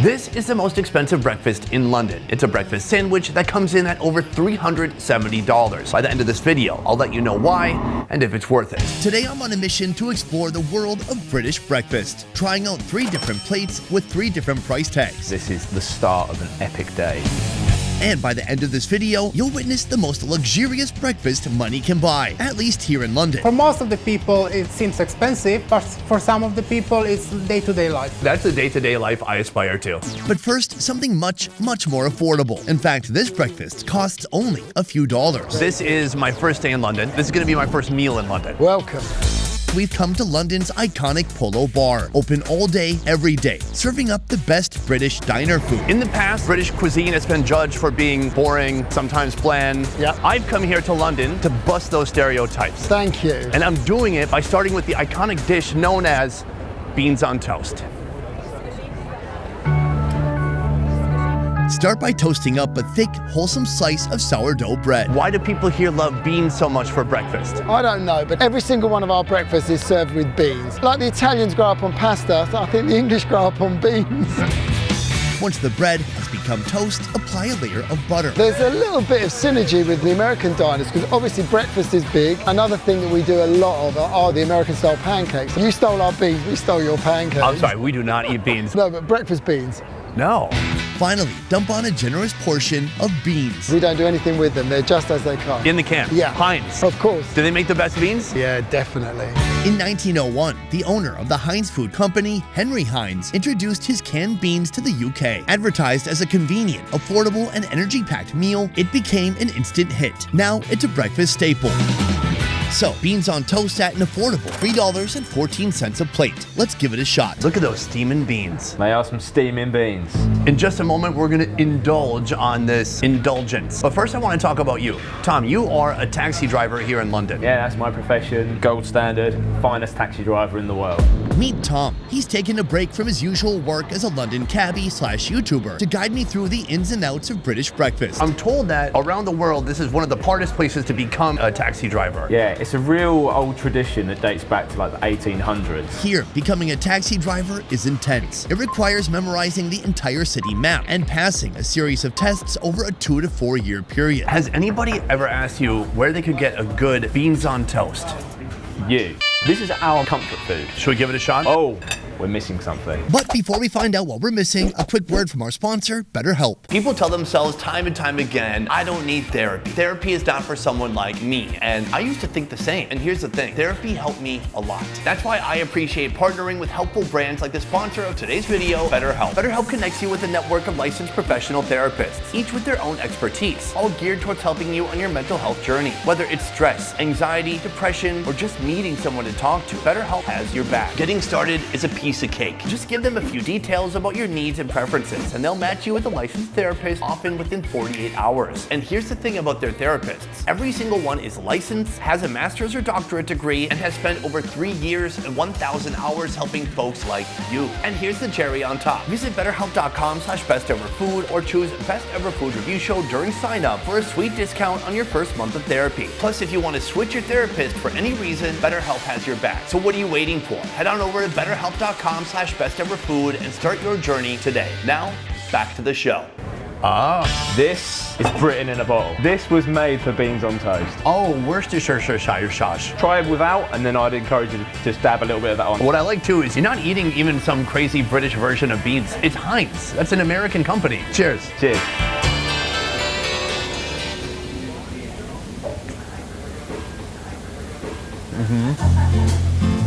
This is the most expensive breakfast in London. It's a breakfast sandwich that comes in at over $370. By the end of this video, I'll let you know why and if it's worth it. Today I'm on a mission to explore the world of British breakfast, trying out 3 different plates with 3 different price tags. This is the start of an epic day. And by the end of this video, you'll witness the most luxurious breakfast money can buy, at least here in London. For most of the people, it seems expensive, but for some of the people, it's day-to-day life. That's the day-to-day life I aspire to. But first, something much more affordable. In fact, this breakfast costs only a few dollars. This is my first day in London. This is going to be my first meal in London. Welcome. We've come to London's iconic Polo Bar, open all day, every day, serving up the best British diner food. In the past, British cuisine has been judged for being boring, sometimes bland. Yeah. I've come here to London to bust those stereotypes. Thank you. And I'm doing it by starting with the iconic dish known as beans on toast. Start by toasting up a thick, wholesome slice of sourdough bread. Why do people here love beans so much for breakfast? I don't know, but every single one of our breakfasts is served with beans. Like the Italians grow up on pasta, I think the English grow up on beans. Once the bread has become toast, apply a layer of butter. There's a little bit of synergy with the American diners because obviously breakfast is big. Another thing that we do a lot of are the American style pancakes. You stole our beans, we stole your pancakes. I'm sorry, we do not eat beans. No, but breakfast beans. No. Finally, dump on a generous portion of beans. We don't do anything with them, they're just as they come. In the can? Yeah. Heinz. Of course. Do they make the best beans? Yeah, definitely. In 1901, the owner of the Heinz Food Company, Henry Heinz, introduced his canned beans to the UK. Advertised as a convenient, affordable, and energy-packed meal, it became an instant hit. Now it's a breakfast staple. So, beans on toast at an affordable $3.14 a plate. Let's give it a shot. Look at those steaming beans. They are some steaming beans. In just a moment, we're going to indulge on this indulgence. But first, I want to talk about you. Tom, you are a taxi driver here in London. Yeah, that's my profession. Gold standard, finest taxi driver in the world. Meet Tom. He's taken a break from his usual work as a London cabbie / YouTuber to guide me through the ins and outs of British breakfast. I'm told that around the world, this is one of the hardest places to become a taxi driver. Yeah, it's a real old tradition that dates back to like the 1800s. Here, becoming a taxi driver is intense. It requires memorizing the entire city map and passing a series of tests over a 2 to 4 year period. Has anybody ever asked you where they could get a good beans on toast? You. This is our comfort food. Should we give it a shot? Oh, we're missing something. But before we find out what we're missing, a quick word from our sponsor, BetterHelp. People tell themselves time and time again, I don't need therapy. Therapy is not for someone like me. And I used to think the same. And here's the thing, therapy helped me a lot. That's why I appreciate partnering with helpful brands like the sponsor of today's video, BetterHelp. BetterHelp connects you with a network of licensed professional therapists, each with their own expertise, all geared towards helping you on your mental health journey. Whether it's stress, anxiety, depression, or just needing someone to talk to, BetterHelp has your back. Getting started is a piece of cake. Just give them a few details about your needs and preferences, and they'll match you with a licensed therapist, often within 48 hours. And here's the thing about their therapists. Every single one is licensed, has a master's or doctorate degree, and has spent over 3 years and 1,000 hours helping folks like you. And here's the cherry on top. Visit betterhelp.com/besteverfood or choose Best Ever Food Review Show during sign up for a sweet discount on your first month of therapy. Plus, if you want to switch your therapist for any reason, BetterHelp has your back. So what are you waiting for? Head on over to betterhelp.com/besteverfood and start your journey today. Now, back to the show. This is Britain in a bottle. This was made for beans on toast. Oh, Worcestershire sauce. Try it without, and then I'd encourage you to just dab a little bit of that on. What I like too is you're not eating even some crazy British version of beans. It's Heinz. That's an American company. Cheers. Cheers.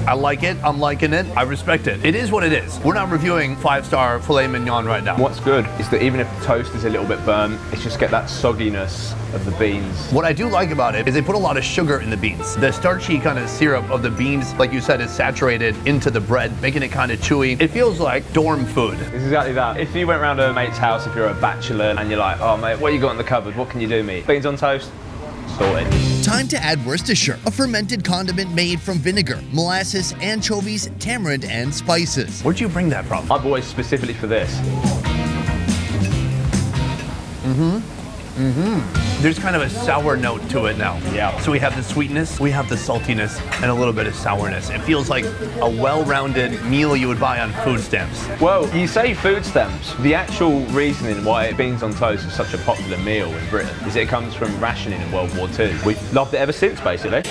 I like it. I'm liking it. I respect it. It is what it is. We're not reviewing 5-star filet mignon right now. What's good is that even if the toast is a little bit burnt, it's just get that sogginess of the beans. What I do like about it is they put a lot of sugar in the beans. The starchy kind of syrup of the beans, like you said, is saturated into the bread, making it kind of chewy. It feels like dorm food. It's exactly that. If you went round a mate's house, if you're a bachelor, and you're like, oh mate, what you got in the cupboard? What can you do me? Beans on toast? Sorted. Time to add Worcestershire, a fermented condiment made from vinegar, molasses, anchovies, tamarind, and spices. Where'd you bring that from? I bought it specifically for this. There's kind of a sour note to it now. Yeah. So we have the sweetness, we have the saltiness, and a little bit of sourness. It feels like a well-rounded meal you would buy on food stamps. Well, you say food stamps. The actual reasoning why beans on toast is such a popular meal in Britain is it comes from rationing in World War II. We've loved it ever since, basically.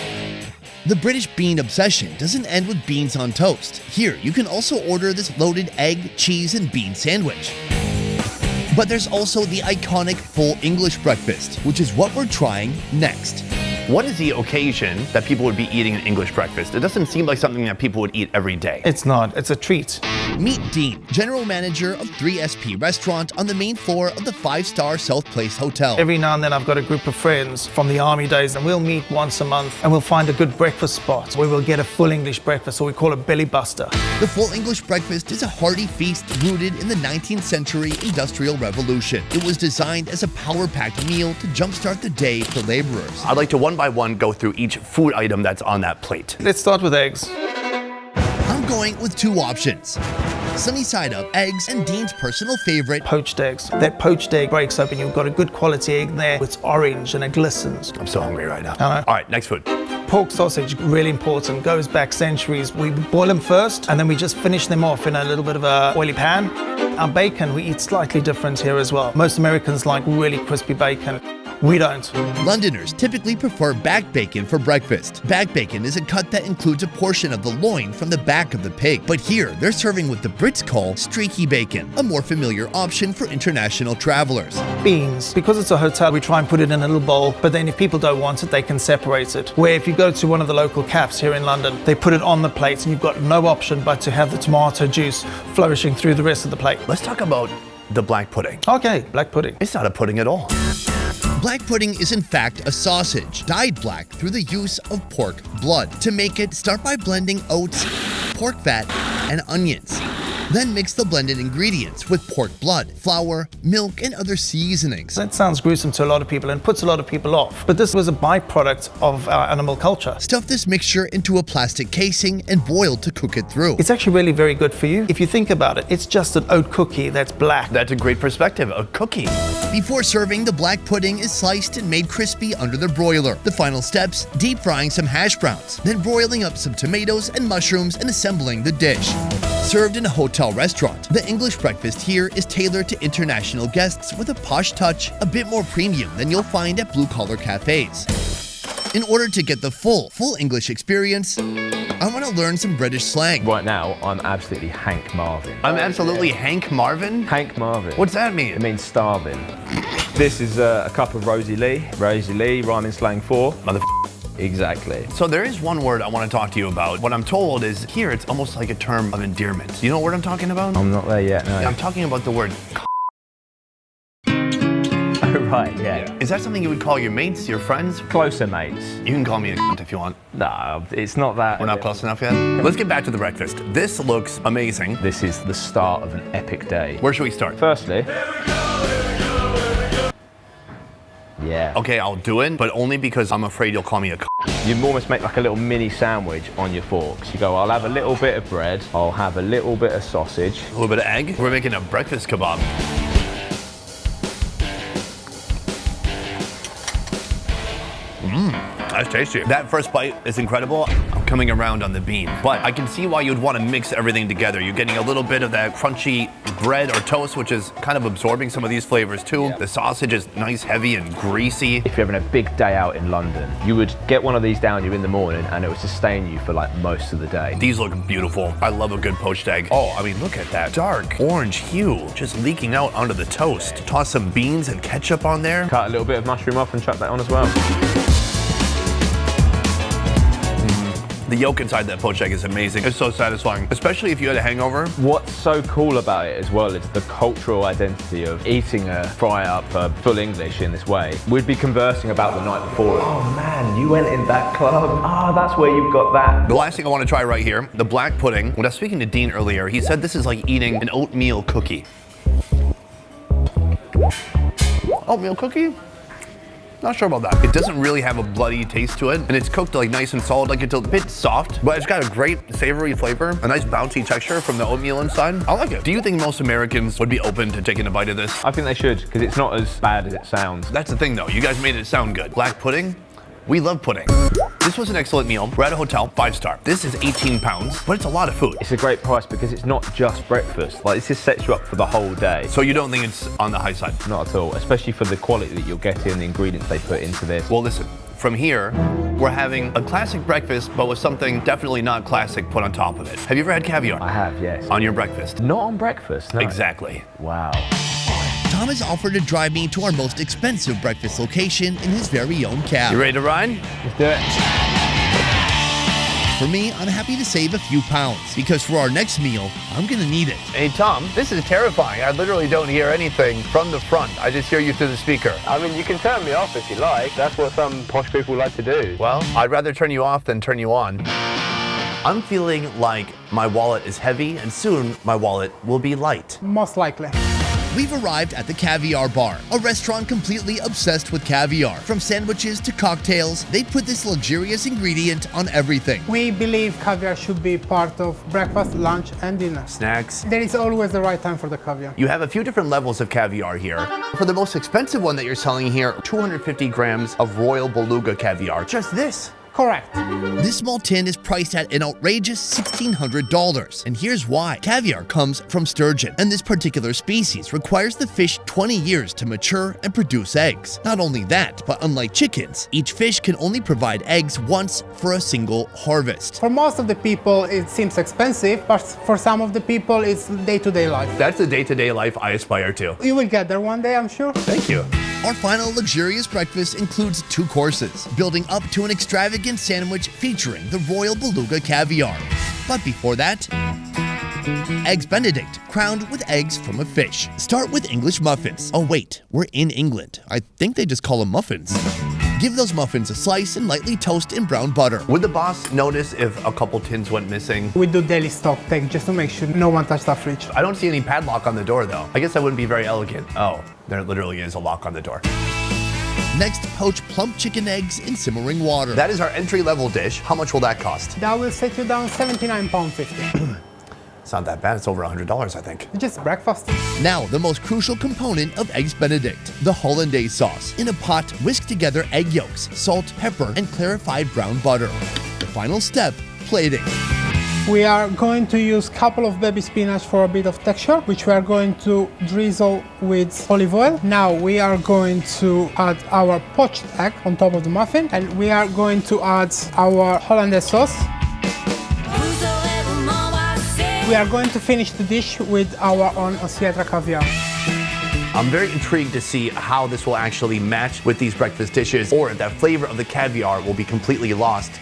The British bean obsession doesn't end with beans on toast. Here, you can also order this loaded egg, cheese, and bean sandwich. But there's also the iconic full English breakfast, which is what we're trying next. What is the occasion that people would be eating an English breakfast? It doesn't seem like something that people would eat every day. It's not, it's a treat. Meet Dean, general manager of 3SP Restaurant on the main floor of the 5-star South Place Hotel. Every now and then I've got a group of friends from the army days and we'll meet once a month and we'll find a good breakfast spot where we'll get a full English breakfast, or we call it belly buster. The full English breakfast is a hearty feast rooted in the 19th century Industrial Revolution. It was designed as a power-packed meal to jumpstart the day for laborers. I'd like to one by one go through each food item that's on that plate. Let's start with eggs. I'm going with 2 options. Sunny side up eggs and Dean's personal favorite, Poached eggs. That poached egg breaks open, you've got a good quality egg there. It's orange and it glistens. I'm so hungry right now. I know. All right, next food. Pork sausage, really important, goes back centuries. We boil them first and then we just finish them off in a little bit of a oily pan. Our bacon, we eat slightly different here as well. Most Americans like really crispy bacon. We don't. Londoners typically prefer back bacon for breakfast. Back bacon is a cut that includes a portion of the loin from the back of the pig. But here, they're serving what the Brits call streaky bacon, a more familiar option for international travelers. Beans, because it's a hotel, we try and put it in a little bowl, but then if people don't want it, they can separate it. Where if you go to one of the local cafes here in London, they put it on the plate and you've got no option but to have the tomato juice flourishing through the rest of the plate. Let's talk about the black pudding. Okay, black pudding. It's not a pudding at all. Black pudding is in fact a sausage, dyed black through the use of pork blood. To make it, start by blending oats, pork fat, and onions. Then mix the blended ingredients with pork blood, flour, milk, and other seasonings. That sounds gruesome to a lot of people and puts a lot of people off, but this was a byproduct of our animal culture. Stuff this mixture into a plastic casing and boil to cook it through. It's actually really very good for you. If you think about it, it's just an oat cookie that's black. That's a great perspective, a cookie. Before serving, the black pudding is sliced and made crispy under the broiler. The final steps, deep frying some hash browns, then broiling up some tomatoes and mushrooms and assembling the dish. Served in a hotel restaurant, the English breakfast here is tailored to international guests with a posh touch, a bit more premium than you'll find at blue-collar cafes. In order to get the full English experience, I want to learn some British slang. Right now, I'm absolutely Hank Marvin. I'm absolutely Hank Marvin? Hank Marvin. What's that mean? It means starving. This is a cup of Rosie Lee. Rosie Lee, rhyming slang for Exactly. So there is one word I want to talk to you about. What I'm told is here it's almost like a term of endearment. You know what word I'm talking about? I'm not there yet, no. I'm talking about the word Oh, right, yeah. Is that something you would call your mates, your friends? Closer mates. You can call me a if you want. No, it's not that. We're not close enough yet. Let's get back to the breakfast. This looks amazing. This is the start of an epic day. Where should we start? Firstly, yeah. Okay, I'll do it, but only because I'm afraid you'll call me a You almost make like a little mini sandwich on your forks. You go, I'll have a little bit of bread, I'll have a little bit of sausage. A little bit of egg. We're making a breakfast kebab. That's tasty. That first bite is incredible. I'm coming around on the bean, but I can see why you'd want to mix everything together. You're getting a little bit of that crunchy bread or toast, which is kind of absorbing some of these flavors too. Yeah. The sausage is nice, heavy, and greasy. If you're having a big day out in London, you would get one of these down you in the morning and it would sustain you for like most of the day. These look beautiful. I love a good poached egg. Oh, I mean, look at that dark orange hue just leaking out onto the toast. Toss some beans and ketchup on there. Cut a little bit of mushroom off and chuck that on as well. The yolk inside that poached egg is amazing. It's so satisfying, especially if you had a hangover. What's so cool about it as well is the cultural identity of eating a fry-up full English in this way. We'd be conversing about the night before. Oh man, you went in that club. Ah, that's where you got that. The last thing I want to try right here, the black pudding. When I was speaking to Dean earlier, he said this is like eating an oatmeal cookie. Oatmeal cookie? Not sure about that. It doesn't really have a bloody taste to it, and it's cooked like nice and solid, like it's a bit soft, but it's got a great savory flavor, a nice bouncy texture from the oatmeal inside. I like it. Do you think most Americans would be open to taking a bite of this? I think they should, because it's not as bad as it sounds. That's the thing though, you guys made it sound good. Black pudding? We love pudding. This was an excellent meal. We're at a hotel, 5-star. This is 18 pounds, but it's a lot of food. It's a great price because it's not just breakfast. Like, this just sets you up for the whole day. So you don't think it's on the high side? Not at all, especially for the quality that you'll get in the ingredients they put into this. Well, listen, from here, we're having a classic breakfast, but with something definitely not classic put on top of it. Have you ever had caviar? I have, yes. On your breakfast? Not on breakfast, no. Exactly. Wow. Tom has offered to drive me to our most expensive breakfast location in his very own cab. You ready to ride? Let's do it. For me, I'm happy to save a few pounds because for our next meal, I'm gonna need it. Hey, Tom, this is terrifying. I literally don't hear anything from the front. I just hear you through the speaker. I mean, you can turn me off if you like. That's what some posh people like to do. Well, I'd rather turn you off than turn you on. I'm feeling like my wallet is heavy and soon my wallet will be light. Most likely. We've arrived at the Caviar Bar, a restaurant completely obsessed with caviar. From sandwiches to cocktails, they put this luxurious ingredient on everything. We believe caviar should be part of breakfast, lunch, and dinner. Snacks. There is always the right time for the caviar. You have a few different levels of caviar here. For the most expensive one that you're selling here, 250 grams of Royal Beluga caviar. Just this. Correct. This small tin is priced at an outrageous $1,600. And here's why. Caviar comes from sturgeon, and this particular species requires the fish 20 years to mature and produce eggs. Not only that, but unlike chickens, each fish can only provide eggs once for a single harvest. For most of the people, it seems expensive, but for some of the people, it's day-to-day life. That's the day-to-day life I aspire to. You will get there one day, I'm sure. Thank you. Our final luxurious breakfast includes 2 courses, building up to an extravagant sandwich featuring the Royal Beluga caviar. But before that, Eggs Benedict, crowned with eggs from a fish. Start with English muffins. Oh wait, we're in England. I think they just call them muffins. Give those muffins a slice and lightly toast in brown butter. Would the boss notice if a couple tins went missing? We do daily stock take just to make sure no one touched our fridge. I don't see any padlock on the door though. I guess that wouldn't be very elegant. Oh, there literally is a lock on the door. Next, poach plump chicken eggs in simmering water. That is our entry-level dish. How much will that cost? That will set you down £79.50. It's not that bad. It's over $100, I think. Just breakfast. Now, the most crucial component of Eggs Benedict, the hollandaise sauce. In a pot, whisk together egg yolks, salt, pepper, and clarified brown butter. The final step, plating. We are going to use a couple of baby spinach for a bit of texture, which we are going to drizzle with olive oil. Now we are going to add our poached egg on top of the muffin, and we are going to add our hollandaise sauce. We are going to finish the dish with our own Osietra caviar. I'm very intrigued to see how this will actually match with these breakfast dishes, or if that flavor of the caviar will be completely lost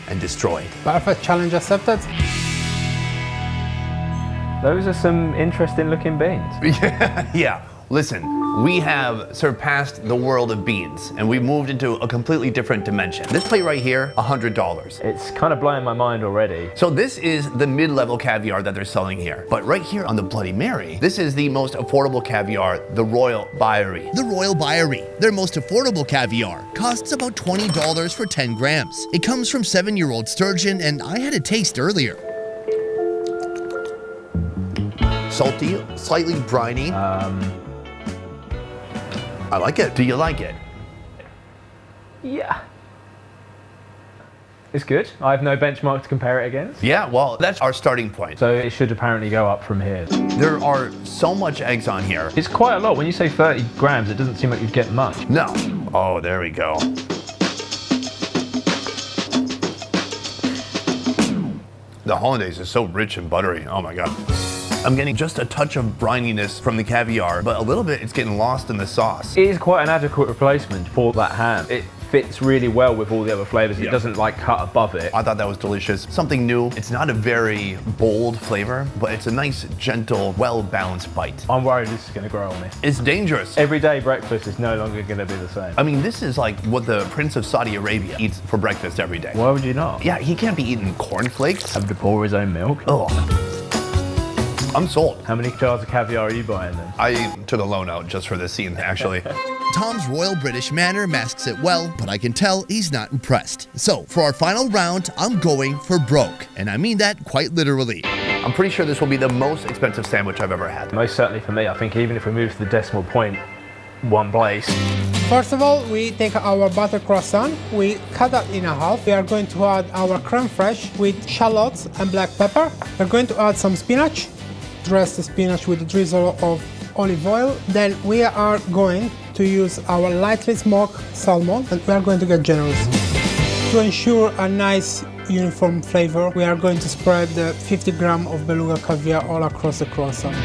and destroyed. Perfect, challenge accepted. Those are some interesting looking beans. Yeah, listen, we have surpassed the world of beans and we've moved into a completely different dimension. This plate right here, $100. It's kind of blowing my mind already. So this is the mid-level caviar that they're selling here. But right here on the Bloody Mary, this is the most affordable caviar, the Royal Bairy. The Royal Bairy, their most affordable caviar, costs about $20 for 10 grams. It comes from 7-year-old sturgeon, and I had a taste earlier. Salty, slightly briny. I like it. Do you like it? Yeah. It's good. I have no benchmark to compare it against. Yeah, well, that's our starting point. So it should apparently go up from here. There are so much eggs on here. It's quite a lot. When you say 30 grams, it doesn't seem like you'd get much. No. Oh, there we go. The hollandaise is so rich and buttery. Oh my God. I'm getting just a touch of brininess from the caviar, but a little bit it's getting lost in the sauce. It is quite an adequate replacement for that ham. It fits really well with all the other flavors. It doesn't like cut above it. I thought that was delicious. Something new. It's not a very bold flavor, but it's a nice, gentle, well-balanced bite. I'm worried this is going to grow on me. It's dangerous. Everyday breakfast is no longer going to be the same. I mean, this is like what the Prince of Saudi Arabia eats for breakfast every day. Why would you not? Yeah, he can't be eating cornflakes. Have to pour his own milk? Oh. I'm sold. How many jars of caviar are you buying then? I took a loan out just for this scene, actually. Tom's Royal British manner masks it well, but I can tell he's not impressed. So, for our final round, I'm going for broke. And I mean that quite literally. I'm pretty sure this will be the most expensive sandwich I've ever had. Most certainly for me. I think even if we move to the decimal point one place. First of all, we take our butter croissant, we cut that in half. We are going to add our creme fraiche with shallots and black pepper. We're going to add some spinach, dress the spinach with a drizzle of olive oil. Then we are going to use our lightly smoked salmon, and we are going to get generous. To ensure a nice uniform flavor, we are going to spread the 50 grams of beluga caviar all across the croissant.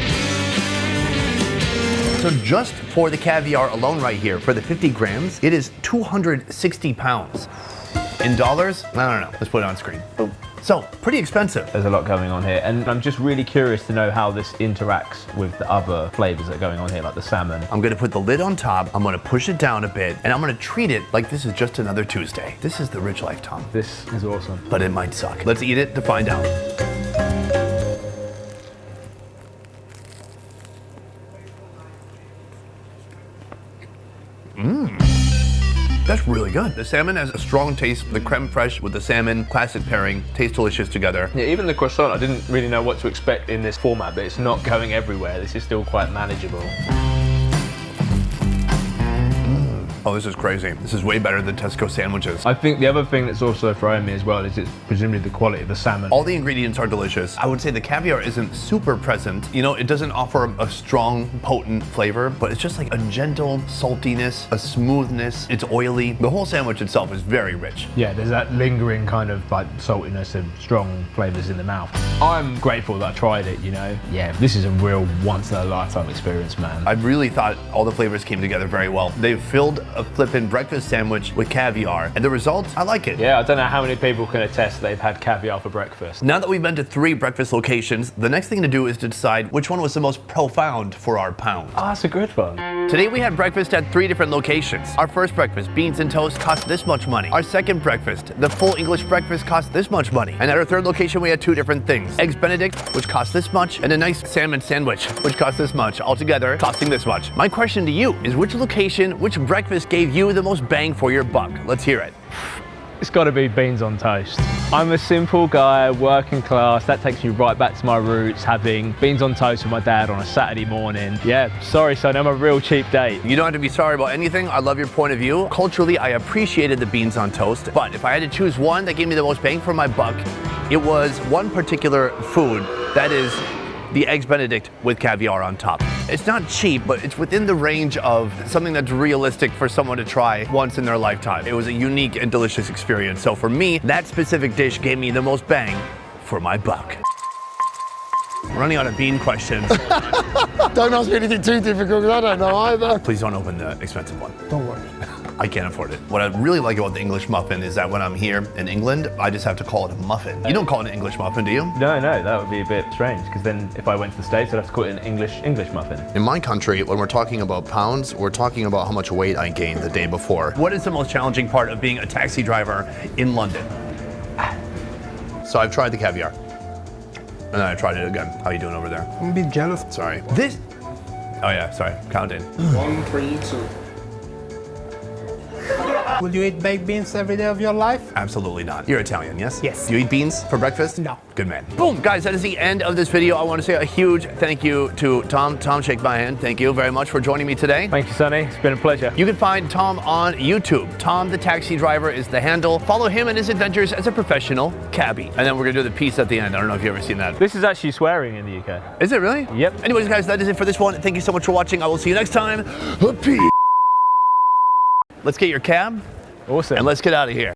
So just for the caviar alone right here, for the 50 grams, it is 260 pounds. In dollars, I don't know. Let's put it on screen. Boom. So, pretty expensive. There's a lot going on here, and I'm just really curious to know how this interacts with the other flavors that are going on here, like the salmon. I'm gonna put the lid on top, I'm gonna push it down a bit, and I'm gonna treat it like this is just another Tuesday. This is the rich life, Tom. This is awesome. But it might suck. Let's eat it to find out. That's really good. The salmon has a strong taste. The creme fraiche with the salmon, classic pairing, taste delicious together. Yeah, even the croissant, I didn't really know what to expect in this format, but it's not going everywhere. This is still quite manageable. Oh, this is crazy. This is way better than Tesco sandwiches. I think the other thing that's also throwing me as well is it's presumably the quality of the salmon. All the ingredients are delicious. I would say the caviar isn't super present. You know, it doesn't offer a strong, potent flavor, but it's just like a gentle saltiness, a smoothness. It's oily. The whole sandwich itself is very rich. Yeah, there's that lingering kind of like saltiness and strong flavors in the mouth. I'm grateful that I tried it, you know? Yeah, this is a real once-in-a-lifetime experience, man. I really thought all the flavors came together very well. They've filled a flippin' breakfast sandwich with caviar, and the results, I like it. Yeah, I don't know how many people can attest they've had caviar for breakfast. Now that we've been to 3 breakfast locations, the next thing to do is to decide which one was the most profound for our pound. Oh, that's a good one. Today we had breakfast at 3 different locations. Our first breakfast, beans and toast, cost this much money. Our second breakfast, the full English breakfast, cost this much money. And at our third location we had 2 different things. Eggs Benedict, which cost this much, and a nice salmon sandwich, which cost this much, altogether costing this much. My question to you is, which location, which breakfast gave you the most bang for your buck? Let's hear it. It's got to be beans on toast. I'm a simple guy, working class. That takes me right back to my roots, having beans on toast with my dad on a Saturday morning. Yeah, sorry son, I'm a real cheap date. You don't have to be sorry about anything. I love your point of view. Culturally, I appreciated the beans on toast, but if I had to choose one that gave me the most bang for my buck, it was one particular food, that is the Eggs Benedict with caviar on top. It's not cheap, but it's within the range of something that's realistic for someone to try once in their lifetime. It was a unique and delicious experience. So for me, that specific dish gave me the most bang for my buck. We're running out of bean questions. Don't ask me anything too difficult because I don't know either. Please don't open the expensive one. Don't worry. I can't afford it. What I really like about the English muffin is that when I'm here in England, I just have to call it a muffin. You don't call it an English muffin, do you? No, that would be a bit strange, because then if I went to the States, I'd have to call it an English muffin. In my country, when we're talking about pounds, we're talking about how much weight I gained the day before. What is the most challenging part of being a taxi driver in London? So I've tried the caviar. And then I tried it again. How you doing over there? I'm a bit jealous. Sorry. This, oh yeah, sorry, counting. 1, 3, 2. Will you eat baked beans every day of your life? Absolutely not. You're Italian, yes? Yes. You eat beans for breakfast? No. Good man. Boom, guys, that is the end of this video. I want to say a huge thank you to Tom. Tom, shake my hand. Thank you very much for joining me today. Thank you, Sonny. It's been a pleasure. You can find Tom on YouTube. Tom the Taxi Driver is the handle. Follow him and his adventures as a professional cabbie. And then we're gonna do the piece at the end. I don't know if you've ever seen that. This is actually swearing in the UK. Is it really? Yep. Anyways, guys, that is it for this one. Thank you so much for watching. I will see you next time. Peace. Let's get your cab Awesome. and let's get out of here.